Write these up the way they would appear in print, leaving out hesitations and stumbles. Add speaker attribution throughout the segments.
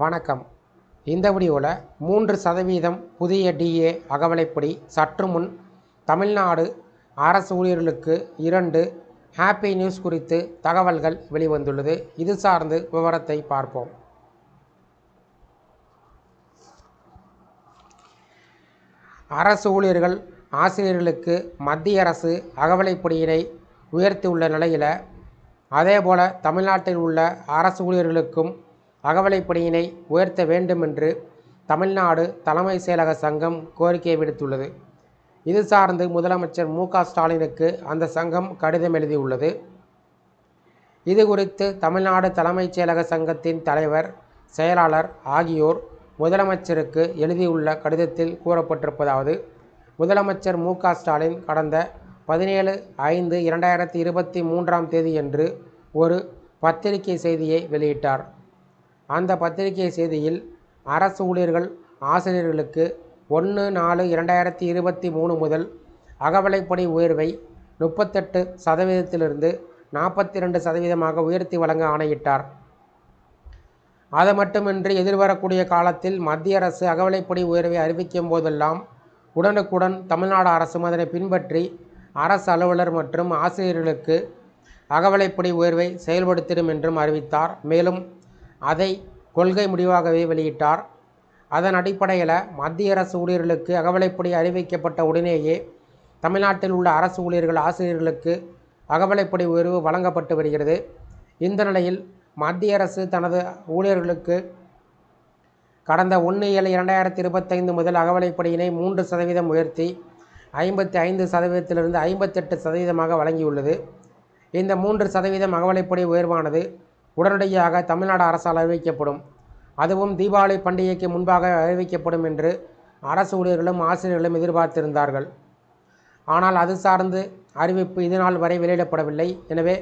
Speaker 1: வணக்கம். இந்த வீடியோவில் 3% புதிய டிஏ அகவலைப்படி சற்று முன் தமிழ்நாடு அரசு ஊழியர்களுக்கு 2 ஹாப்பி நியூஸ் குறித்து தகவல்கள் வெளிவந்துள்ளது. இது சார்ந்து விவரத்தை பார்ப்போம். அரசு ஊழியர்கள் ஆசிரியர்களுக்கு மத்திய அரசு அகவலைப்படியினை உயர்த்தியுள்ள நிலையில், அதேபோல தமிழ்நாட்டில் உள்ள அரசு ஊழியர்களுக்கும் அகவலைப்படியினை உயர்த்த வேண்டும் என்று தமிழ்நாடு தலைமை செயலக சங்கம் கோரிக்கை விடுத்துள்ளது. இது சார்ந்து முதலமைச்சர் மு.க.ஸ்டாலினுக்கு அந்த சங்கம் கடிதம் எழுதியுள்ளது. இது குறித்து தமிழ்நாடு தலைமைச் செயலக சங்கத்தின் தலைவர், செயலாளர் ஆகியோர் முதலமைச்சருக்கு எழுதியுள்ள கடிதத்தில் கூறப்பட்டிருப்பதாவது: முதலமைச்சர் மு.க.ஸ்டாலின் கடந்த 17/5/2023 தேதியன்று ஒரு பத்திரிகை செய்தியை வெளியிட்டார். அந்த பத்திரிகை செய்தியில், அரசு ஊழியர்கள் ஆசிரியர்களுக்கு 1/4/2023 முதல் அகவலைப்படி உயர்வை 38%லிருந்து 42% உயர்த்தி வழங்க ஆணையிட்டார். அது மட்டுமின்றி, எதிர்வரக்கூடிய காலத்தில் மத்திய அரசு அகவலைப்படி உயர்வை அறிவிக்கும் போதெல்லாம் உடனுக்குடன் தமிழ்நாடு அரசும் அதனை பின்பற்றி அரசு அலுவலர் மற்றும் ஆசிரியர்களுக்கு அகவலைப்படி உயர்வை செயல்படுத்திடும் என்றும் அறிவித்தார். மேலும் அதை கொள்கை முடிவாகவே வெளியிட்டார். அதன் அடிப்படையில் மத்திய அரசு ஊழியர்களுக்கு அகவலைப்படி அறிவிக்கப்பட்ட உடனேயே தமிழ்நாட்டில் உள்ள அரசு ஊழியர்கள் ஆசிரியர்களுக்கு அகவலைப்படி உயர்வு வழங்கப்பட்டு வருகிறது. இந்த நிலையில் மத்திய அரசு தனது ஊழியர்களுக்கு கடந்த 1/7/2025 முதல் அகவலைப்படியினை 3% உயர்த்தி 55%லிருந்து 58% வழங்கியுள்ளது. இந்த 3% அகவலைப்படி உயர்வானது உடனடியாக தமிழ்நாடு அரசால் அறிவிக்கப்படும். அதுவும் தீபாவளி பண்டிகைக்கு முன்பாக அறிவிக்கப்படும் என்று அரசு ஊழியர்களும் ஆசிரியர்களும் எதிர்பார்த்திருந்தார்கள். ஆனால் அது சார்ந்து அறிவிப்பு இதுநாள் வரை வெளியிடப்படவில்லை. எனவே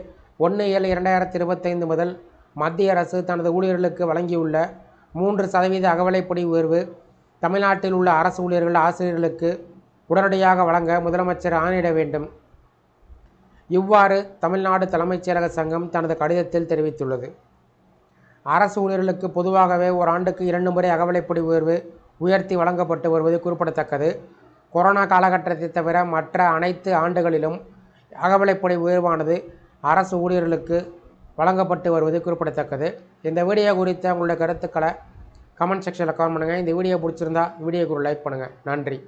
Speaker 1: 1/7/2025 முதல் மத்திய அரசு தனது ஊழியர்களுக்கு வழங்கியுள்ள 3% அகவலைப்படி உயர்வு தமிழ்நாட்டில் உள்ள அரசு ஊழியர்கள் ஆசிரியர்களுக்கு உடனடியாக வழங்க முதலமைச்சர் ஆணையிட வேண்டும். இவ்வாறு தமிழ்நாடு தலைமைச் செயலக சங்கம் தனது கடிதத்தில் தெரிவித்துள்ளது. அரசு ஊழியர்களுக்கு பொதுவாகவே ஓராண்டுக்கு 2 முறை அகவலைப்படி உயர்வு உயர்த்தி வழங்கப்பட்டு வருவது குறிப்பிடத்தக்கது. கொரோனா காலகட்டத்தை தவிர மற்ற அனைத்து ஆண்டுகளிலும் அகவலைப்படி உயர்வானது அரசு ஊழியர்களுக்கு வழங்கப்பட்டு வருவது குறிப்பிடத்தக்கது. இந்த வீடியோ குறித்த உங்களுடைய கருத்துக்களை கமெண்ட் செக்ஷனில் கமெண்ட் பண்ணுங்கள். இந்த வீடியோ பிடிச்சிருந்தா வீடியோக்கு ஒரு லைக் பண்ணுங்கள். நன்றி.